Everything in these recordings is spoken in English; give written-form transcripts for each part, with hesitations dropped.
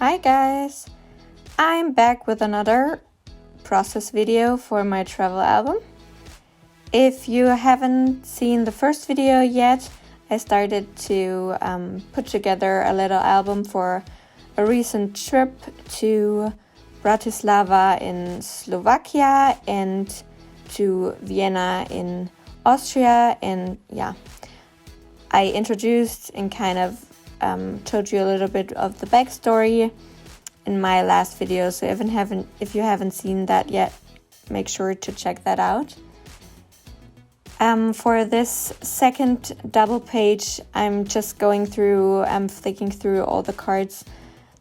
Hi guys! I'm back with another process video for my travel album. If you haven't seen the first video yet, I started to put together a little album for a recent trip to Bratislava in Slovakia and to Vienna in Austria, and I introduced and kind of told you a little bit of the backstory in my last video, so if you haven't seen that yet, make sure to check that out. For this second double page, I'm just going through, flicking through all the cards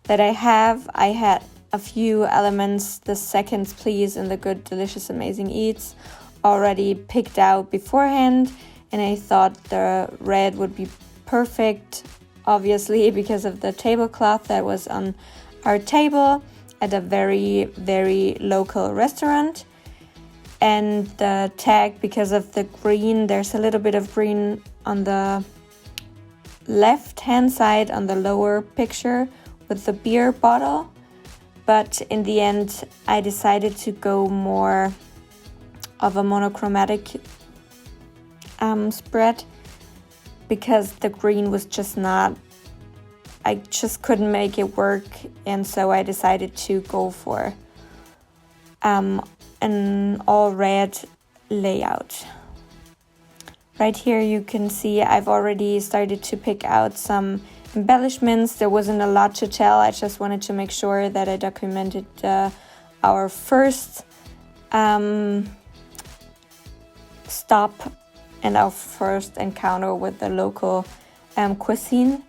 that I have. I had a few elements, the seconds please and the good, delicious, amazing eats, already picked out beforehand, and I thought the red would be perfect, obviously, because of the tablecloth that was on our table at a very, very local restaurant. And the tag, because of the green, there's a little bit of green on the left-hand side on the lower picture with the beer bottle. But in the end, I decided to go more of a monochromatic spread, because the green was just not, I just couldn't make it work, and so I decided to go for an all red layout. Right here you can see I've already started to pick out some embellishments. There wasn't a lot to tell, I just wanted to make sure that I documented our first stop and our first encounter with the local cuisine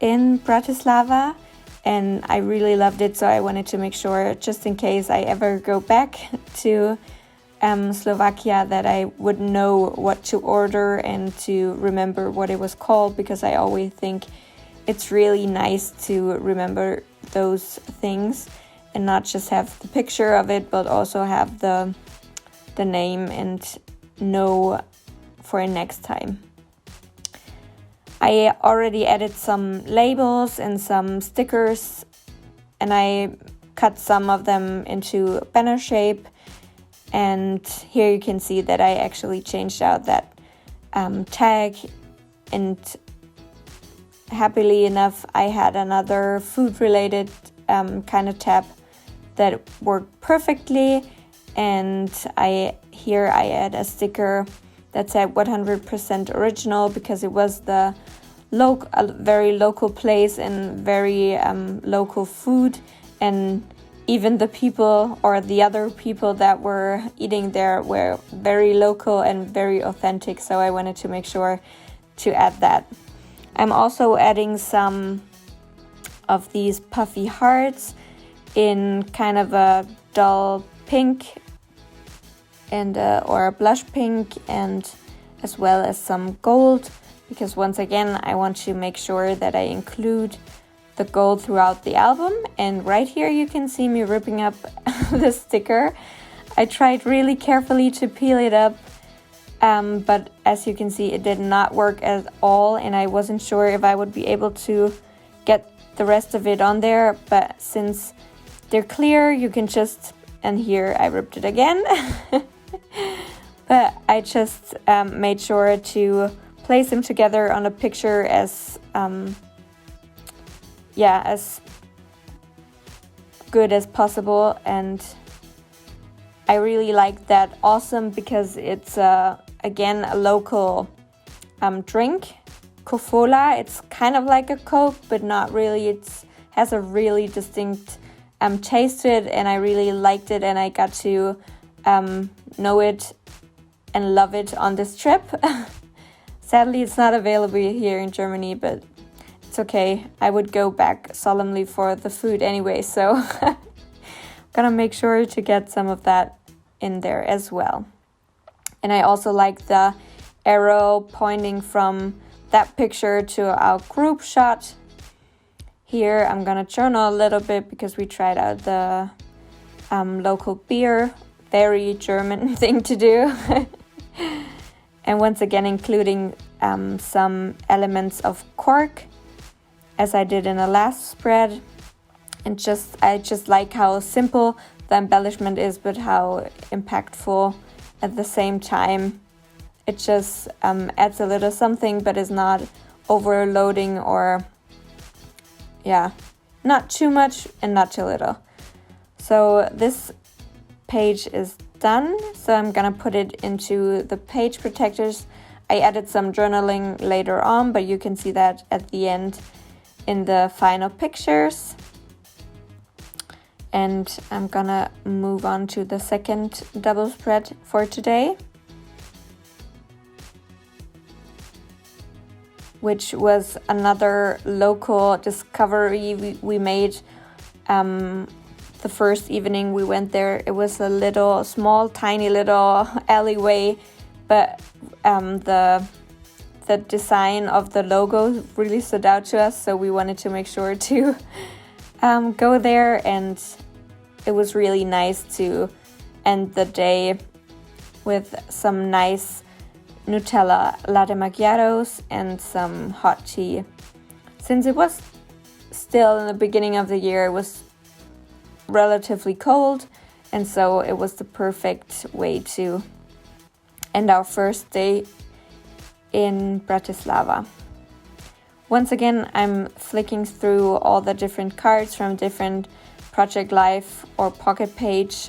in Bratislava, and I really loved it, so I wanted to make sure, just in case I ever go back to Slovakia, that I would know what to order and to remember what it was called, because I always think it's really nice to remember those things and not just have the picture of it, but also have the name and know for next time. I already added some labels and some stickers, and I cut some of them into banner shape. And here you can see that I actually changed out that tag, and happily enough I had another food related kind of tab that worked perfectly, and I add a sticker that said 100% original, because it was a very local place and very local food, and even the people or the other people that were eating there were very local and very authentic, so I wanted to make sure to add that. I'm also adding some of these puffy hearts in kind of a dull pink and or a blush pink, and as well as some gold, because once again I want to make sure that I include the gold throughout the album. And right here you can see me ripping up the sticker. I tried really carefully to peel it up, but as you can see it did not work at all, and I wasn't sure if I would be able to get the rest of it on there, but since they're clear you can just, and here I ripped it again. But I just made sure to place them together on a picture as good as possible, and I really like that awesome, because it's again a local drink, Kofola. It's kind of like a Coke, but not really. It has a really distinct taste to it, and I really liked it, and I got to know it and love it on this trip. Sadly, it's not available here in Germany, but it's okay. I would go back solemnly for the food anyway, so gonna make sure to get some of that in there as well. And I also like the arrow pointing from that picture to our group shot. Here I'm gonna journal a little bit, because we tried out the local beer, very German thing to do. And once again including some elements of cork, as I did in the last spread. And I just like how simple the embellishment is, but how impactful at the same time. It just adds a little something, but is not overloading or not too much and not too little. So this page is done, so I'm gonna put it into the page protectors. I added some journaling later on, but you can see that at the end in the final pictures. And I'm gonna move on to the second double spread for today, which was another local discovery we made. The first evening we went there, it was a small, tiny little alleyway, but the design of the logo really stood out to us, so we wanted to make sure to go there, and it was really nice to end the day with some nice Nutella latte macchiatos and some hot tea. Since it was still in the beginning of the year, it was relatively cold, and so it was the perfect way to end our first day in Bratislava. Once again, I'm flicking through all the different cards from different Project Life or Pocket Page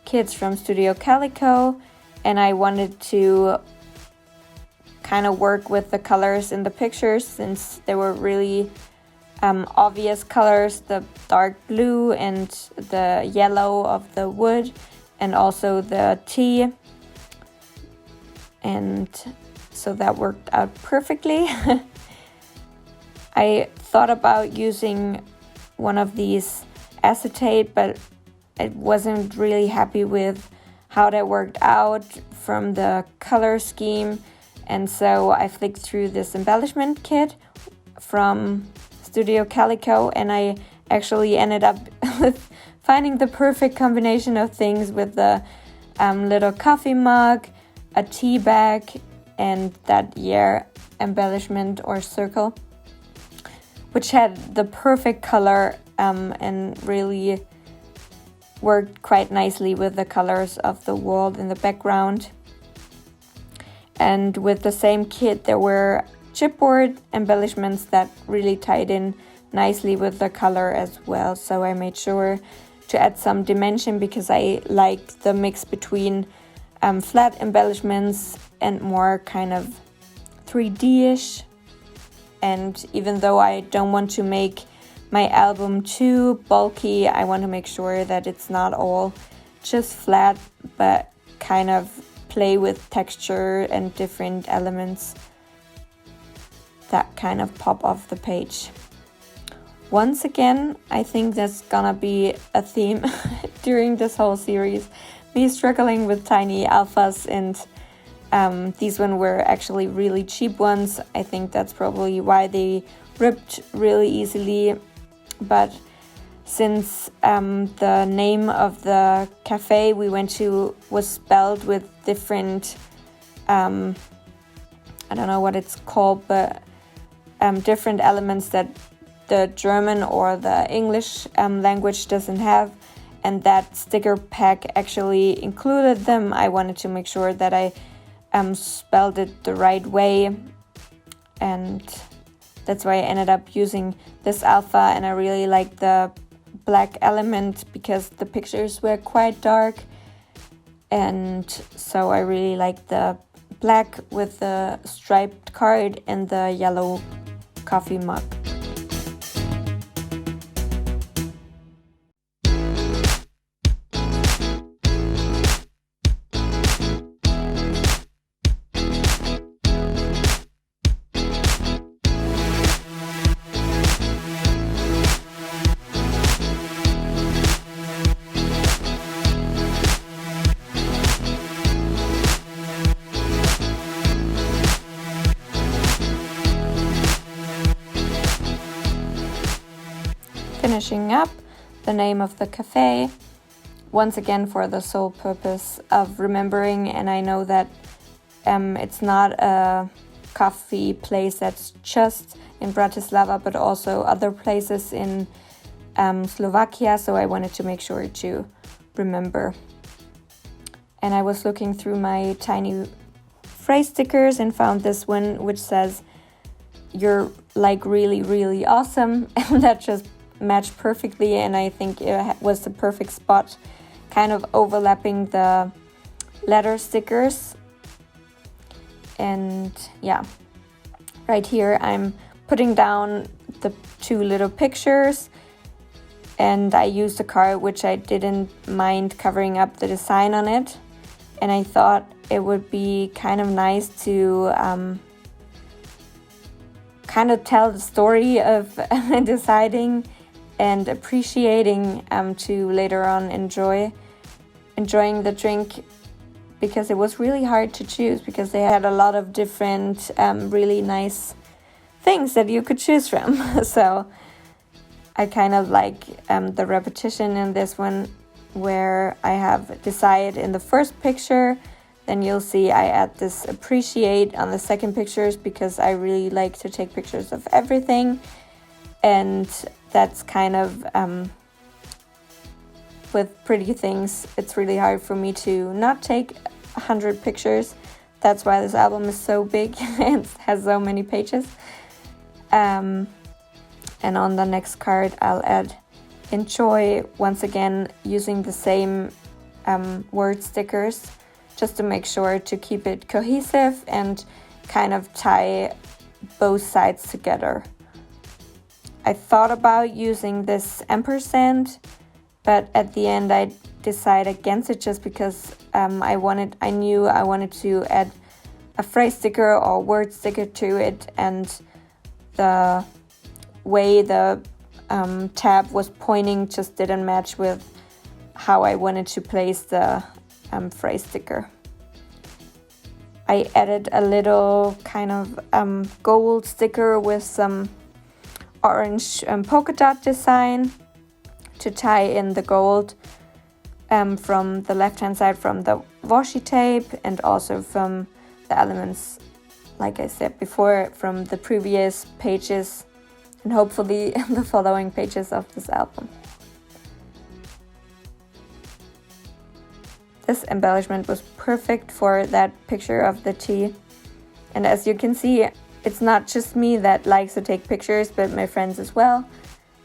kits from Studio Calico, and I wanted to kind of work with the colors in the pictures, since they were really obvious colors, the dark blue and the yellow of the wood, and also the tea, and so that worked out perfectly. I thought about using one of these acetate, but I wasn't really happy with how that worked out from the color scheme, and so I flicked through this embellishment kit from Studio Calico, and I actually ended up with finding the perfect combination of things with the little coffee mug, a tea bag, and that embellishment or circle, which had the perfect color and really worked quite nicely with the colors of the wall in the background. And with the same kit, there were chipboard embellishments that really tied in nicely with the color as well. So I made sure to add some dimension, because I like the mix between flat embellishments and more kind of 3D-ish. And even though I don't want to make my album too bulky, I want to make sure that it's not all just flat, but kind of play with texture and different elements that kind of pop off the page. Once again, I think that's gonna be a theme during this whole series, me struggling with tiny alphas, and these ones were actually really cheap ones. I think that's probably why they ripped really easily, but since the name of the cafe we went to was spelled with different, I don't know what it's called, but different elements that the German or the English language doesn't have, and that sticker pack actually included them, I wanted to make sure that I spelled it the right way, and that's why I ended up using this alpha. And I really like the black element because the pictures were quite dark, and so I really like the black with the striped card and the yellow coffee mug. Finishing up the name of the cafe, once again for the sole purpose of remembering, and I know that it's not a coffee place that's just in Bratislava, but also other places in Slovakia, so I wanted to make sure to remember. And I was looking through my tiny phrase stickers and found this one which says, "You're like really, really awesome," and that just matched perfectly, and I think it was the perfect spot, kind of overlapping the letter stickers. And yeah, right here I'm putting down the two little pictures, and I used a card which I didn't mind covering up the design on it, and I thought it would be kind of nice to kind of tell the story of deciding and appreciating to later on enjoying the drink, because it was really hard to choose, because they had a lot of different really nice things that you could choose from. So I kind of like the repetition in this one, where I have decide in the first picture, then you'll see I add this appreciate on the second pictures, because I really like to take pictures of everything, and that's kind of with pretty things, it's really hard for me to not take 100 pictures. That's why this album is so big and has so many pages. And on the next card I'll add enjoy, once again using the same word stickers, just to make sure to keep it cohesive and kind of tie both sides together. I thought about using this ampersand, but at the end I decided against it, just because I knew I wanted to add a phrase sticker or word sticker to it, and the way the tab was pointing just didn't match with how I wanted to place the phrase sticker. I added a little kind of gold sticker with some orange polka dot design to tie in the gold from the left hand side from the washi tape, and also from the elements, like I said before, from the previous pages, and hopefully the following pages of this album. This embellishment was perfect for that picture of the tea, and as you can see, it's not just me that likes to take pictures, but my friends as well,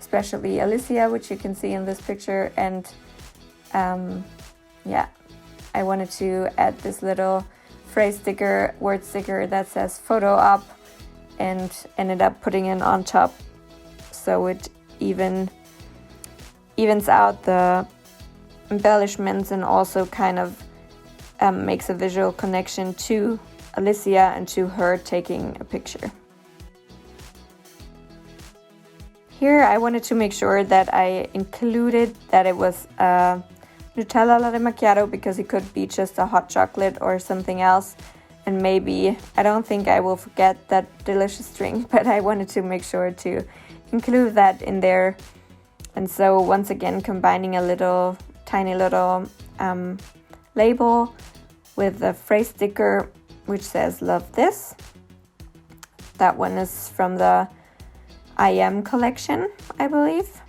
especially Alicia, which you can see in this picture. And yeah, I wanted to add this little phrase sticker, word sticker that says photo op, and ended up putting it on top, so it evens out the embellishments, and also kind of makes a visual connection to Alicia and to her taking a picture. Here I wanted to make sure that I included that it was a Nutella latte macchiato, because it could be just a hot chocolate or something else, and maybe, I don't think I will forget that delicious drink, but I wanted to make sure to include that in there. And so once again, combining a tiny little label with a phrase sticker which says love this. That one is from the I Am collection, I believe.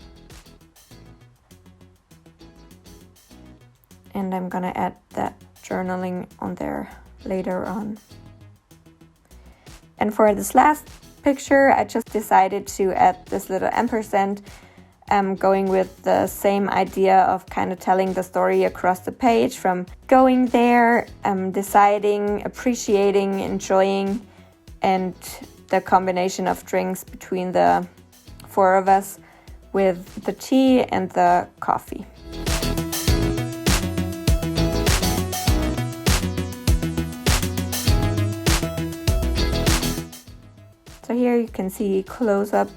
And I'm gonna add that journaling on there later on. And for this last picture, I just decided to add this little ampersand, going with the same idea of kind of telling the story across the page, from going there, deciding, appreciating, enjoying, and the combination of drinks between the four of us with the tea and the coffee. So here you can see close-up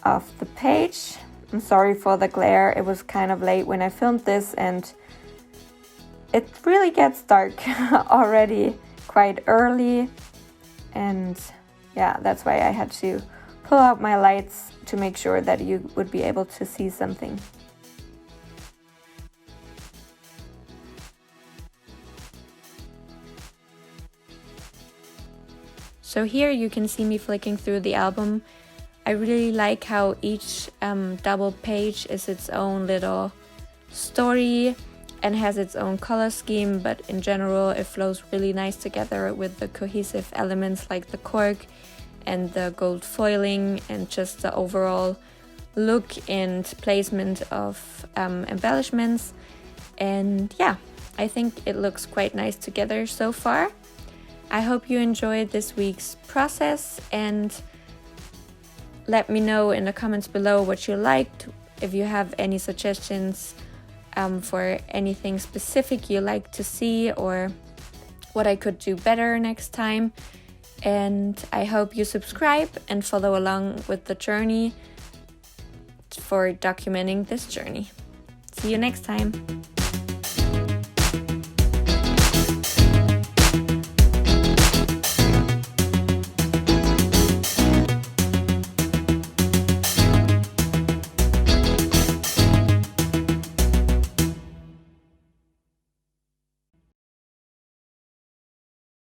of the page. I'm sorry for the glare, it was kind of late when I filmed this, and it really gets dark already quite early, and yeah, that's why I had to pull out my lights to make sure that you would be able to see something. So here you can see me flicking through the album I really like how each double page is its own little story and has its own color scheme, but in general it flows really nice together with the cohesive elements like the cork and the gold foiling and just the overall look and placement of embellishments. And yeah, I think it looks quite nice together so far. I hope you enjoyed this week's process, and let me know in the comments below what you liked, if you have any suggestions for anything specific you like to see or what I could do better next time. And I hope you subscribe and follow along with the journey for documenting this journey. See you next time.